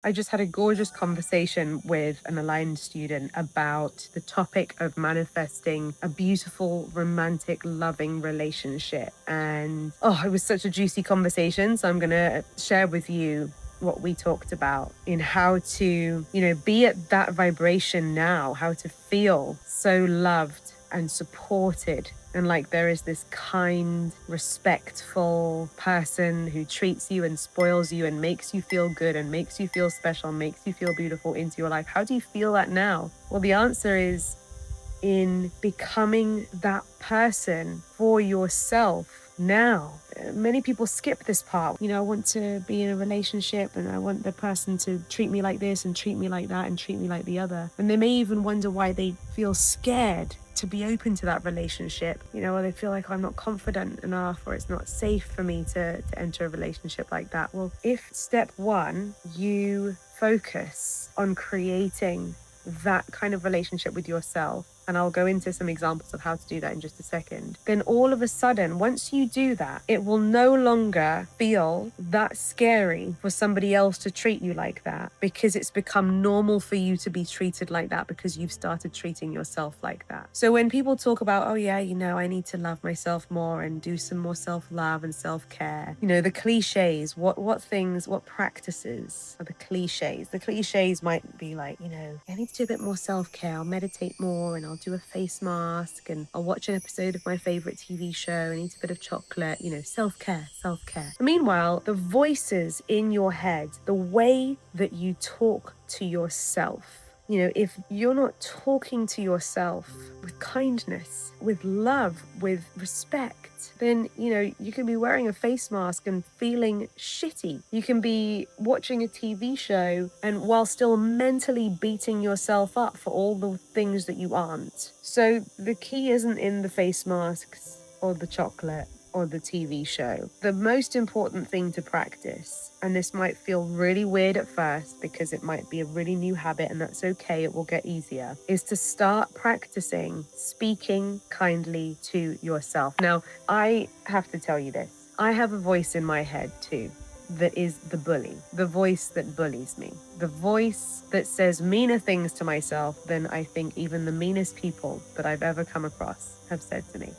I just had a gorgeous conversation with an aligned student about the topic of manifesting a beautiful, romantic, loving relationship. And it was such a juicy conversation. So I'm going to share with you what we talked about in how to, be at that vibration now, how to feel so loved and supported, and like there is this kind, respectful person who treats you and spoils you and makes you feel good and makes you feel special, makes you feel beautiful into your life. How do you feel that now? Well, the answer is in becoming that person for yourself now. Many people skip this part. I want to be in a relationship and I want the person to treat me like this and treat me like that and treat me like the other. And they may even wonder why they feel scared to be open to that relationship, or they feel like I'm not confident enough or it's not safe for me to enter a relationship like that. Well, if step one, you focus on creating that kind of relationship with yourself, and I'll go into some examples of how to do that in just a second, then all of a sudden, once you do that, it will no longer feel that scary for somebody else to treat you like that, because it's become normal for you to be treated like that because you've started treating yourself like that. So when people talk about, I need to love myself more and do some more self-love and self-care, the cliches, what practices are the cliches? The cliches might be like, I need to do a bit more self-care, I'll meditate more and I'll do a face mask and I'll watch an episode of my favorite TV show and eat a bit of chocolate, self-care. And meanwhile, the voices in your head, the way that you talk to yourself, if you're not talking to yourself with kindness, with love, with respect, then, you can be wearing a face mask and feeling shitty. You can be watching a TV show and while still mentally beating yourself up for all the things that you aren't. So the key isn't in the face masks or the chocolate or the TV show. The most important thing to practice, and this might feel really weird at first because it might be a really new habit, and that's okay, it will get easier, is to start practicing speaking kindly to yourself. Now, I have to tell you this. I have a voice in my head too that is the bully, the voice that bullies me, the voice that says meaner things to myself than I think even the meanest people that I've ever come across have said to me.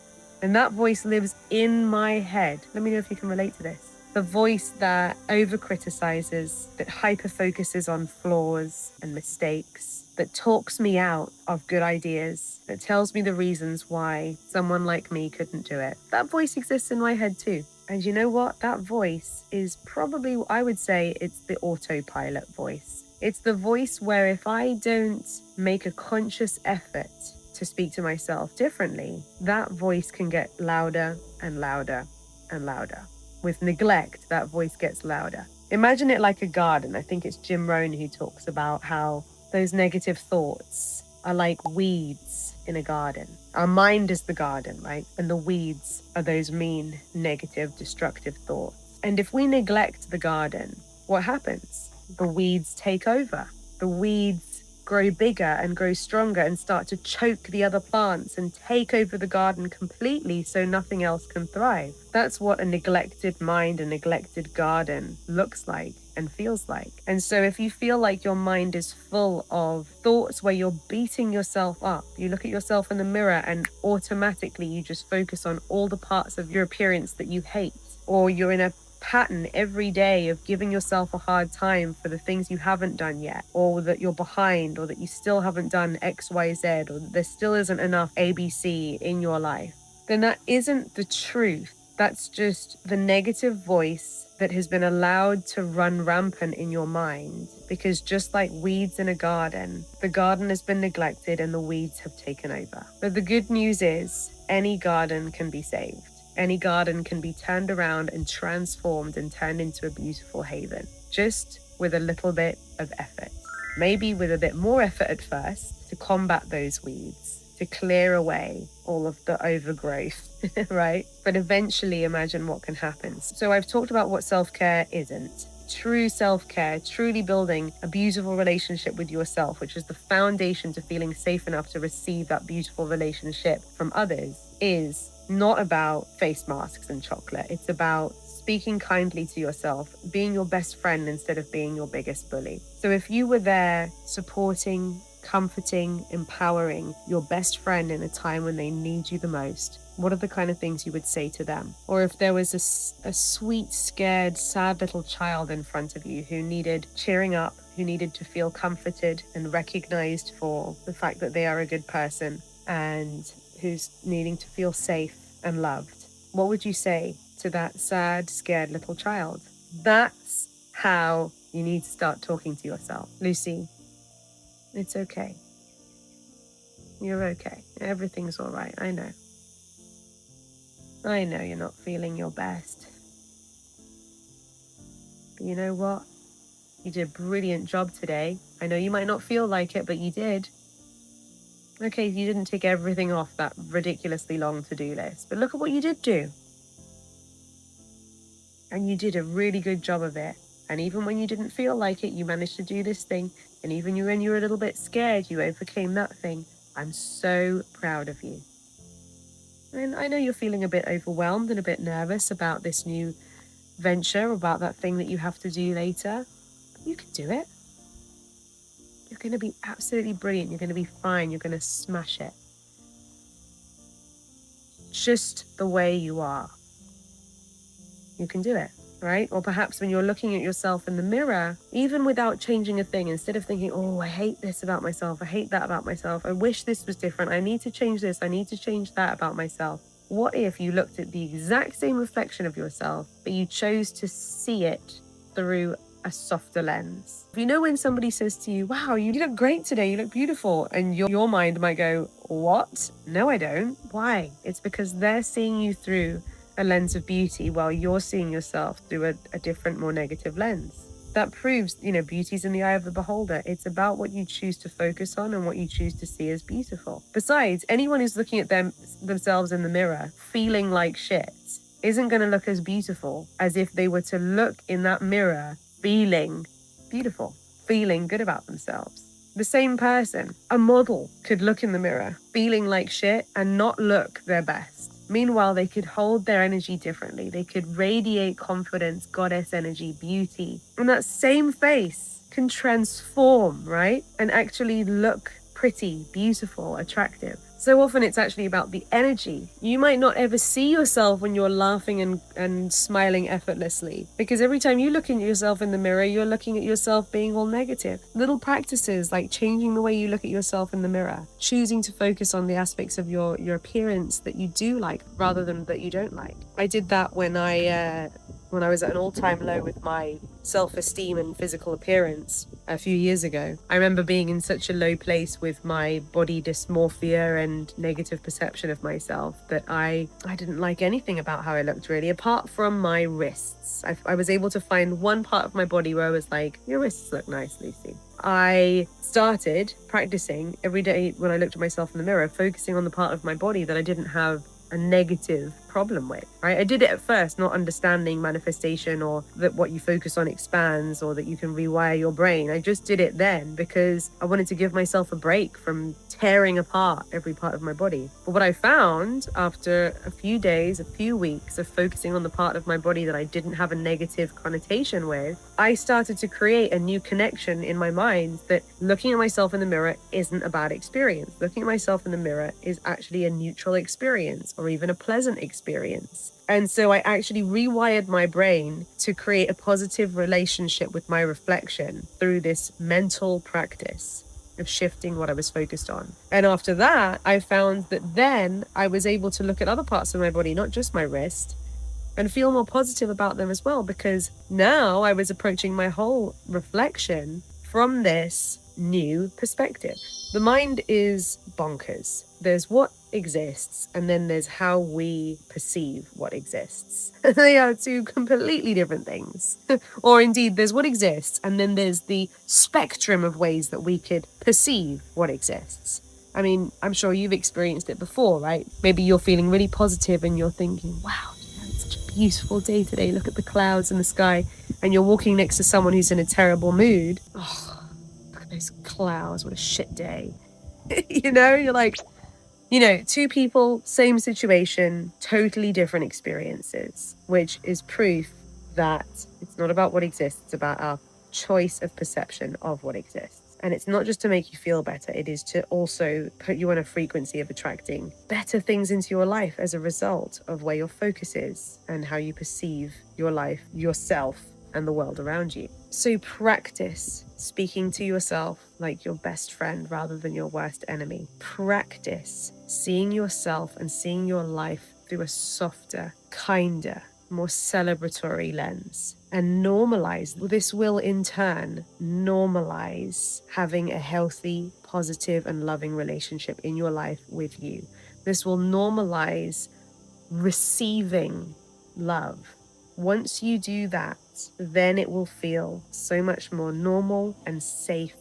And that voice lives in my head. Let me know if you can relate to this. The voice that over-criticizes, that hyper-focuses on flaws and mistakes, that talks me out of good ideas, that tells me the reasons why someone like me couldn't do it. That voice exists in my head too. And you know what? That voice is probably, I would say, it's the autopilot voice. It's the voice where if I don't make a conscious effort to speak to myself differently, that voice can get louder and louder and louder. With neglect, that voice gets louder. Imagine it like a garden. I think it's Jim Rohn who talks about how those negative thoughts are like weeds in a garden. Our mind is the garden, right? And the weeds are those mean, negative, destructive thoughts. And if we neglect the garden, what happens? The weeds take over. The weeds grow bigger and grow stronger and start to choke the other plants and take over the garden completely so nothing else can thrive. That's what a neglected mind, a neglected garden looks like and feels like. And so if you feel like your mind is full of thoughts where you're beating yourself up, you look at yourself in the mirror and automatically you just focus on all the parts of your appearance that you hate, or you're in a pattern every day of giving yourself a hard time for the things you haven't done yet, or that you're behind, or that you still haven't done XYZ, or that there still isn't enough ABC in your life, then that isn't the truth. That's just the negative voice that has been allowed to run rampant in your mind, because just like weeds in a garden, the garden has been neglected and the weeds have taken over. But the good news is any garden can be saved. Any garden can be turned around and transformed and turned into a beautiful haven, just with a little bit of effort. Maybe with a bit more effort at first to combat those weeds, to clear away all of the overgrowth, right? But eventually imagine what can happen. So I've talked about what self-care isn't. True self-care, truly building a beautiful relationship with yourself, which is the foundation to feeling safe enough to receive that beautiful relationship from others, is not about face masks and chocolate. It's about speaking kindly to yourself, being your best friend instead of being your biggest bully. So if you were there supporting, comforting, empowering your best friend in a time when they need you the most, what are the kind of things you would say to them? Or if there was a sweet, scared, sad little child in front of you who needed cheering up, who needed to feel comforted and recognized for the fact that they are a good person and who's needing to feel safe and loved, what would you say to that sad, scared little child? That's how you need to start talking to yourself. Lucie, it's okay. You're okay. Everything's all right. I know you're not feeling your best. But you know what? You did a brilliant job today. I know you might not feel like it, but you did. Okay, you didn't tick everything off that ridiculously long to-do list, but look at what you did do. And you did a really good job of it. And even when you didn't feel like it, you managed to do this thing. And even when you were a little bit scared, you overcame that thing. I'm so proud of you. And I know you're feeling a bit overwhelmed and a bit nervous about this new venture, about that thing that you have to do later. You can do it. You're going to be absolutely brilliant. You're going to be fine. You're going to smash it. Just the way you are. You can do it, right? Or perhaps when you're looking at yourself in the mirror, even without changing a thing, instead of thinking, oh, I hate this about myself, I hate that about myself, I wish this was different, I need to change this, I need to change that about myself. What if you looked at the exact same reflection of yourself, but you chose to see it through a softer lens? You know when somebody says to you, wow, you look great today, you look beautiful, and your mind might go, what? No, I don't. Why? It's because they're seeing you through a lens of beauty while you're seeing yourself through a different, more negative lens. That proves, beauty's in the eye of the beholder. It's about what you choose to focus on and what you choose to see as beautiful. Besides, anyone who's looking at themselves in the mirror feeling like shit isn't going to look as beautiful as if they were to look in that mirror feeling beautiful, feeling good about themselves. The same person, a model, could look in the mirror feeling like shit and not look their best. Meanwhile, they could hold their energy differently. They could radiate confidence, goddess energy, beauty. And that same face can transform, right? And actually look pretty, beautiful, attractive. So often it's actually about the energy. You might not ever see yourself when you're laughing and smiling effortlessly, because every time you look at yourself in the mirror, you're looking at yourself being all negative. Little practices like changing the way you look at yourself in the mirror, choosing to focus on the aspects of your appearance that you do like rather than that you don't like. I did that when I was at an all-time low with my self-esteem and physical appearance a few years ago. I remember being in such a low place with my body dysmorphia and negative perception of myself that I didn't like anything about how I looked, really, apart from my wrists. I was able to find one part of my body where I was like, your wrists look nice, Lucie. I started practicing every day when I looked at myself in the mirror, focusing on the part of my body that I didn't have a negative problem with, right? I did it at first, not understanding manifestation or that what you focus on expands or that you can rewire your brain. I just did it then because I wanted to give myself a break from tearing apart every part of my body. But what I found after a few days, a few weeks of focusing on the part of my body that I didn't have a negative connotation with, I started to create a new connection in my mind that looking at myself in the mirror isn't a bad experience. Looking at myself in the mirror is actually a neutral experience or even a pleasant experience. And so I actually rewired my brain to create a positive relationship with my reflection through this mental practice of shifting what I was focused on. And after that, I found that then I was able to look at other parts of my body, not just my wrist, and feel more positive about them as well, because now I was approaching my whole reflection from this new perspective. The mind is bonkers. There's what exists, and then there's how we perceive what exists. They are two completely different things. Or indeed, there's what exists, and then there's the spectrum of ways that we could perceive what exists. I mean, I'm sure you've experienced it before, right? Maybe you're feeling really positive and you're thinking, wow, it's such a beautiful day today. Look at the clouds in the sky. And you're walking next to someone who's in a terrible mood. Oh, look at those clouds. What a shit day. You're like, You know, two people, same situation, totally different experiences, which is proof that it's not about what exists, it's about our choice of perception of what exists. And it's not just to make you feel better, it is to also put you on a frequency of attracting better things into your life as a result of where your focus is and how you perceive your life, yourself, and the world around you. So practice speaking to yourself like your best friend rather than your worst enemy. Practice seeing yourself and seeing your life through a softer, kinder, more celebratory lens, and normalize. This will in turn normalize having a healthy, positive, and loving relationship in your life with you. This will normalize receiving love. Once you do that, then it will feel so much more normal and safe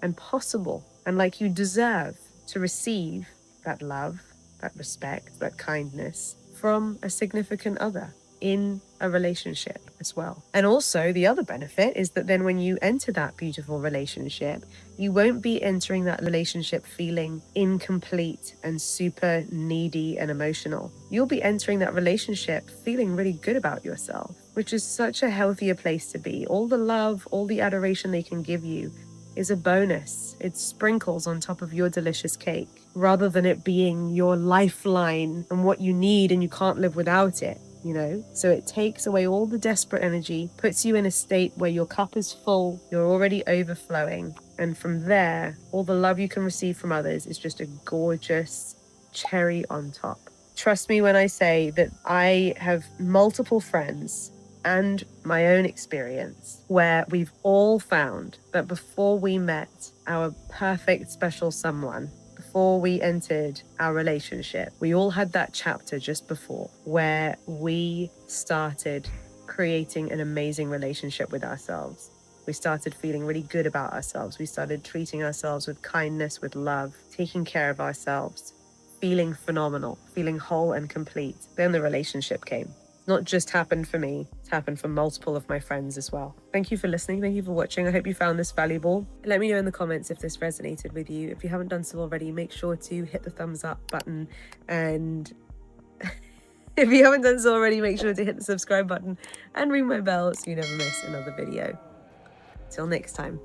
and possible, and like you deserve to receive that love, that respect, that kindness from a significant other in a relationship as well. And also the other benefit is that then when you enter that beautiful relationship, you won't be entering that relationship feeling incomplete and super needy and emotional. You'll be entering that relationship feeling really good about yourself, which is such a healthier place to be. All the love, all the adoration they can give you is a bonus. It's sprinkles on top of your delicious cake, rather than it being your lifeline and what you need and you can't live without it. You know, so it takes away all the desperate energy, puts you in a state where your cup is full, you're already overflowing. And from there, all the love you can receive from others is just a gorgeous cherry on top. Trust me when I say that I have multiple friends and my own experience where we've all found that before we met our perfect special someone, before we entered our relationship, we all had that chapter just before where we started creating an amazing relationship with ourselves. We started feeling really good about ourselves. We started treating ourselves with kindness, with love, taking care of ourselves, feeling phenomenal, feeling whole and complete. Then the relationship came. Not just happened for me, it's happened for multiple of my friends as well. Thank you for listening. Thank you for watching. I hope you found this valuable. Let me know in the comments if this resonated with you. If you haven't done so already, make sure to hit the thumbs up button. And if you haven't done so already, make sure to hit the subscribe button and ring my bell so you never miss another video. Till next time.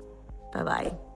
Bye-bye.